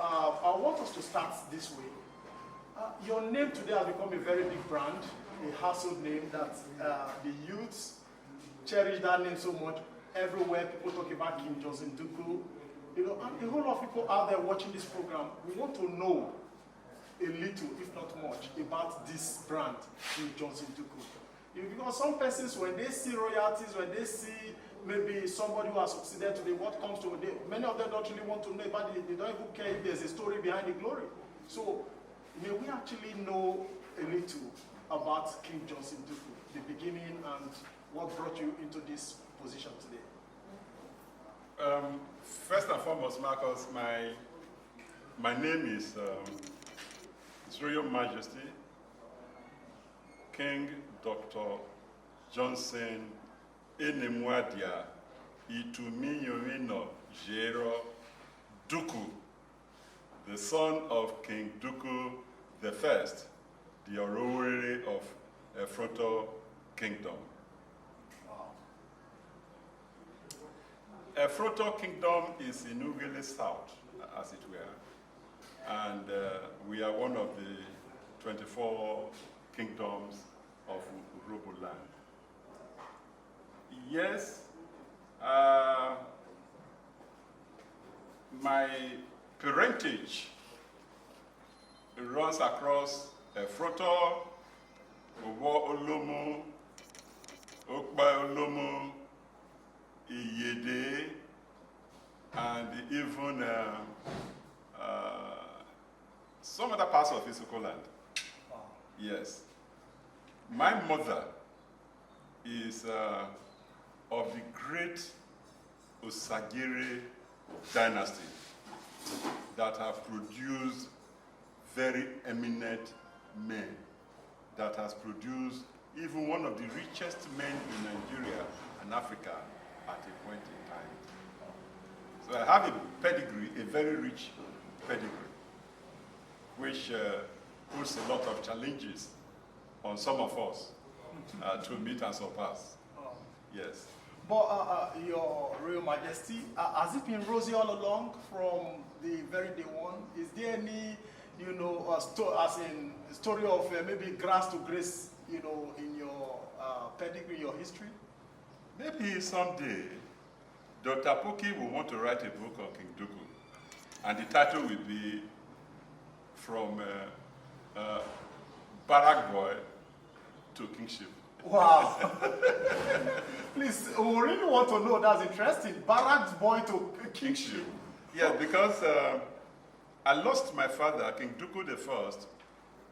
I want us to start this way. Your name today has become a very big brand, a household name that the youths cherish that name so much. Everywhere people talk about King Johnson Duku, and a whole lot of people out there watching this program. We want to know a little, if not much, about this brand, King Johnson Duku. Because some persons, when they see royalties, when they see maybe somebody who has succeeded today, what comes to them, many of them don't really want to know about it. They don't even care if there's a story behind the glory. So, may we actually know a little about King Johnson Duku, the beginning and what brought you into this position today? First and foremost, Marcus, my name is His Royal Majesty King Dr. Johnson Enemwadia Ituminyorino Jero Duku, the son of King Duku the First, the Orowere of Efroto Kingdom. Efroto Kingdom is in Ugele South, as it were, and we are one of the 24 kingdoms of Urobo land. Yes, my parentage runs across Efroto, Owo Olomo, Okpa Olomo, Iyede, and even some other parts of Isoko land. Wow. Yes. My mother is of the great Osagiri dynasty that have produced very eminent men, that has produced even one of the richest men in Nigeria and Africa at a point in time. So I have a pedigree, a very rich pedigree, which puts a lot of challenges on some of us to meet and surpass. Yes. But Your Royal Majesty, has it been rosy all along from the very day one? Is there any, story of maybe grass to grace, in your pedigree, your history? Maybe someday, Dr. Puki will want to write a book on King Duku, and the title will be From Barrack Boy to Kingship. Wow. Please, we really want to know. That's interesting. Barrack Boy to Kingship. Yes, because I lost my father, King Duku the First,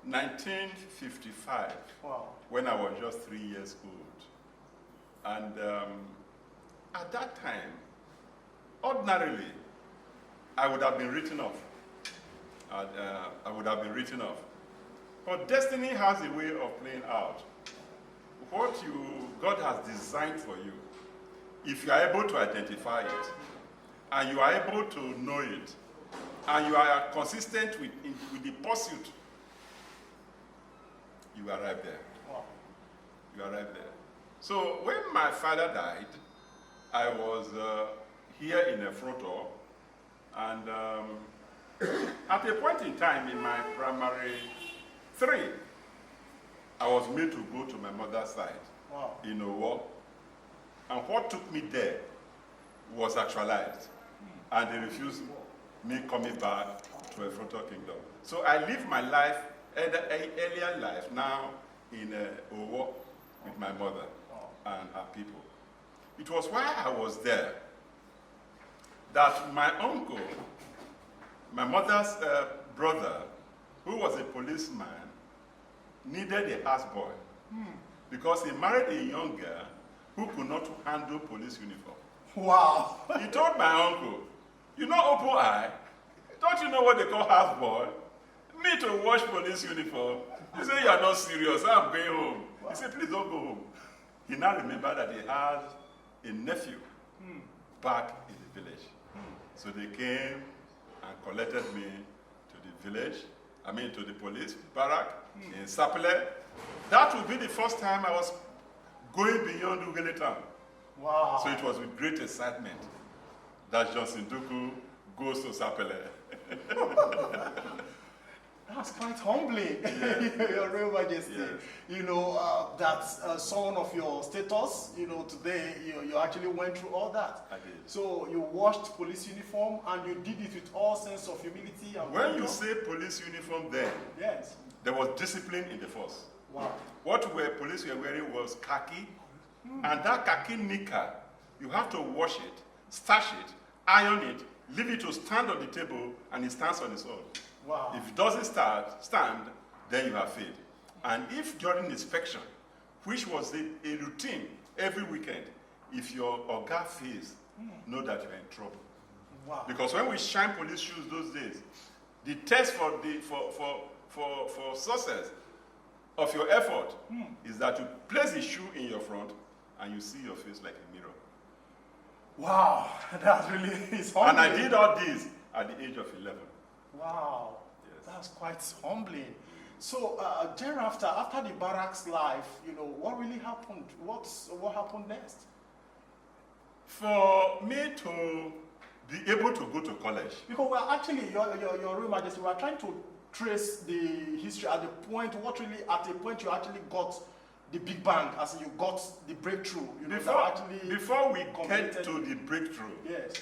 1955, wow, when I was just 3 years old. And at that time, ordinarily, I would have been written off. I would have been written off. But destiny has a way of playing out. What God has designed for you, if you are able to identify it, and you are able to know it, and you are consistent with the pursuit, you arrive there. Wow. You arrive there. So when my father died, I was here in Efroto, and at a point in time in my primary 3, I was made to go to my mother's side, wow, in Owo. And what took me there was actualized. And they refused me coming back to Efroto Kingdom. So I live my life, earlier life, now in Owo with my mother and her people. It was while I was there that my uncle, my mother's brother, who was a policeman, needed a houseboy because he married a young girl who could not handle police uniform. Wow. He told my uncle, you know Opo I? Don't you know what they call houseboy? Me to wash police uniform. He said, you are not serious, I'm going home. Wow. He said, please don't go home. He now remembered that he had a nephew back in the village. So they came and collected me to the village, to the police barrack in Sapele. That would be the first time I was going beyond Ugele town. Wow. So it was with great excitement that Johnson Duku goes to Sapele. That's quite humbling, Yes. Your Royal Majesty. Yes. You know, that someone of your status, you know, today you actually went through all that. I did. So you washed police uniform and you did it with all sense of humility and When you say police uniform then, yes. there was discipline in the force. Wow. What police were wearing was khaki, and that khaki knicker, you have to wash it, starch it, iron it, leave it to stand on the table, and it stands on its own. Wow. If it doesn't stand, then you have failed. And if during inspection, which was a routine every weekend, if your oga fails, know that you're in trouble. Wow. Because when we shine police shoes those days, the test for success of your effort is that you place the shoe in your front and you see your face like a mirror. Wow, that's really is humbling. And I did all this at the age of 11. Wow, Yes. that's quite humbling. So thereafter, after the barracks life, you know, what really happened? What happened next? For me to be able to go to college. Because we're actually, your Royal Majesty, we're trying to trace the history at the point, at the point you actually got the big bang, as in you got the breakthrough. You know, Before we get to the breakthrough, yes.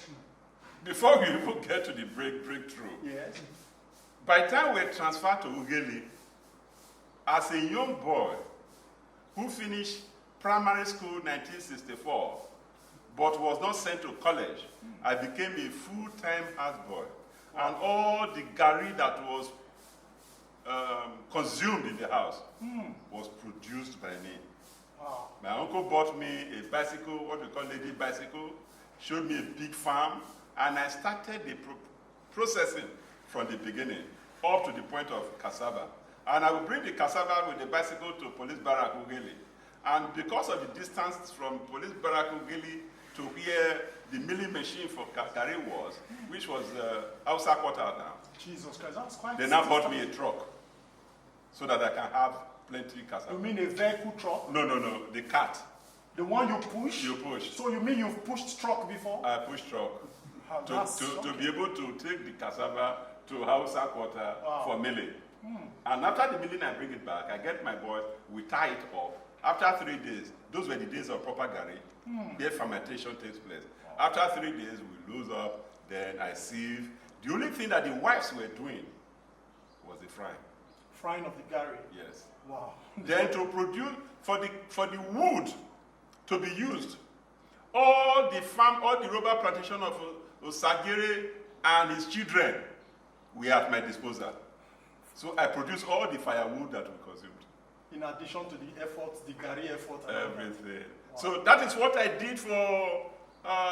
before we even get to the breakthrough, Yes. by the time we were transferred to Ughelli, as a young boy who finished primary school 1964, but was not sent to college, I became a full-time houseboy. Wow. And all the Garri that was consumed in the house was produced by me. Wow. My uncle bought me a bicycle, what we call lady bicycle, showed me a big farm, and I started the processing from the beginning up to the point of cassava. And I would bring the cassava with the bicycle to Police Barrack Ughelli. And because of the distance from Police Barrack Ughelli to where the milling machine for Garri was, which was Hausa quarter now, Jesus Christ, that's quite. they now bought me a truck so that I can have plenty cassava. You mean a vehicle truck? No, the cart. The one you push? You push. So you mean you've pushed truck before? I push truck to be able to take the cassava to Hausa quarter for milling. And after the milling, I bring it back. I get my boys, we tie it up. After 3 days, those were the days of proper Garri, where fermentation takes place. After 3 days, we loose up, then I sieve. The only thing that the wives were doing was the frying. Frying of the Garri? Yes. Wow. Then to produce, for the wood to be used, all the rubber plantation of Osagere and his children were at my disposal. So I produced all the firewood that we consumed. In addition to the efforts, the Garri effort. Everything. Wow. So that is what I did for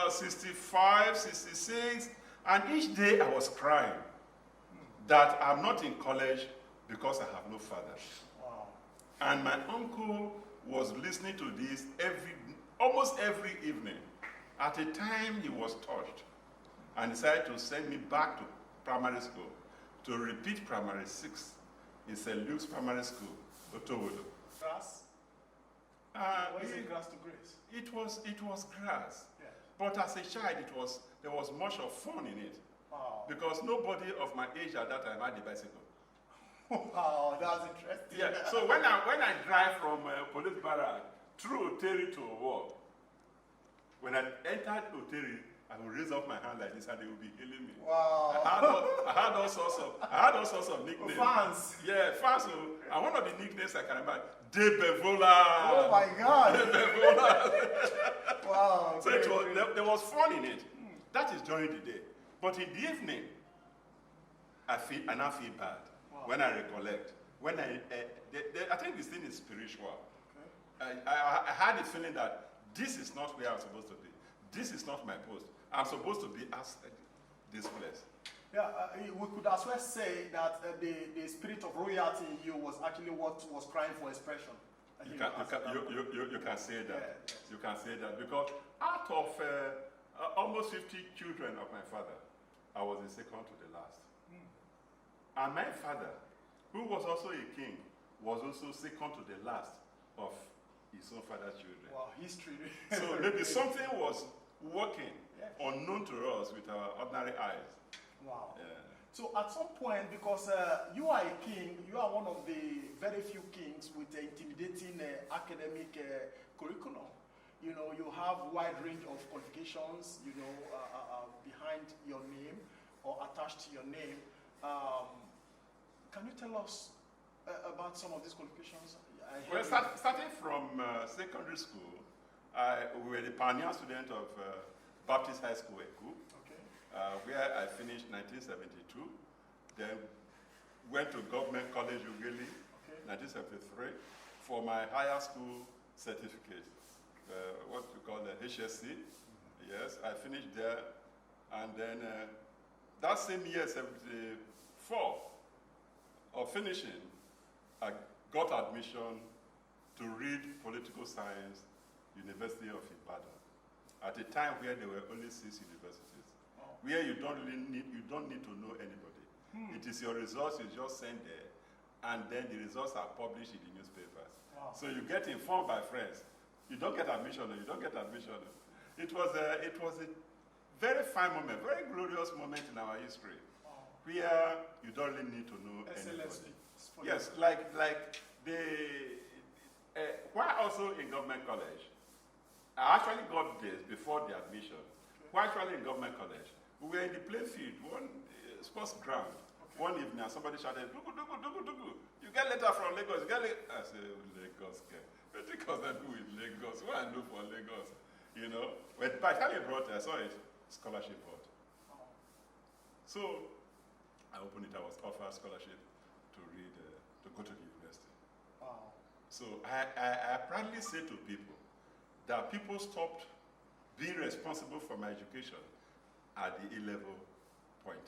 65, 66, and each day I was crying that I'm not in college because I have no father. Wow. And my uncle was listening to this almost every evening. At a time he was touched and decided to send me back to primary school to repeat primary 6 in St. Luke's Primary School, Otowodo. Grass? What is it, grass to grace? It was grass. Yeah. But as a child, there was much of fun in it. Wow. Because nobody of my age at that time had a bicycle. Wow, that's interesting. Yeah. So when I drive from Police Barrack through Oteri to Owo, when I entered Oteri, I would raise up my hand like this and they would be hailing me. Wow. I had all sorts of nicknames. Fans. Yeah, fans. And one of the nicknames I can remember, De Bevola. Oh my God. De Bevola. Wow. So there was fun in it. That is during the day. But in the evening, I now feel bad when I recollect. When I think this thing is spiritual. Okay. I had a feeling that this is not where I'm supposed to be. This is not my post. I'm supposed to be outside this place. Yeah, we could as well say that the spirit of royalty in you was actually what was crying for expression. You can say that. Yeah, yes. You can say that because out of almost 50 children of my father, I was the second to the last. And my father, who was also a king, was also second to the last of his own father's children. Wow, history. So maybe something was working unknown to us with our ordinary eyes. Wow. Yeah. So at some point, because you are a king, you are one of the very few kings with intimidating academic curriculum. You know, you have wide range of qualifications, you know, behind your name or attached to your name. Can you tell us about some of these qualifications? Well, starting from secondary school, we were the pioneer student of Baptist High School, Eku, where I finished 1972. Then went to Government College, Ughelli, 1973, for my higher school certificate, what we call the HSC. Yes, I finished there, and then that same year, 74, of finishing, I got admission to read political science, University of Ibadan, at a time where there were only 6 universities, where you don't need to know anybody. It is your results you just send there, and then the results are published in the newspapers. Wow. So you get informed by friends. You don't get admission, you don't get admission. It was a very fine moment, very glorious moment in our history, where you don't really need to know anybody. Yes, like while also in government college, I actually got this before the admission. While actually in government college, we were in the playing field, one sports ground. One evening, and somebody shouted, "Dugu, dugu, dugu, dugu! You get letter from Lagos." You get I said, "Lagos, okay. What do you do with Lagos? What I do for Lagos?" You know. But by the time you brought it, I saw it, scholarship board. So I opened it. I was offered scholarship to read, to go to the university. Wow. So I proudly say to people that people stopped being responsible for my education at the A-level point.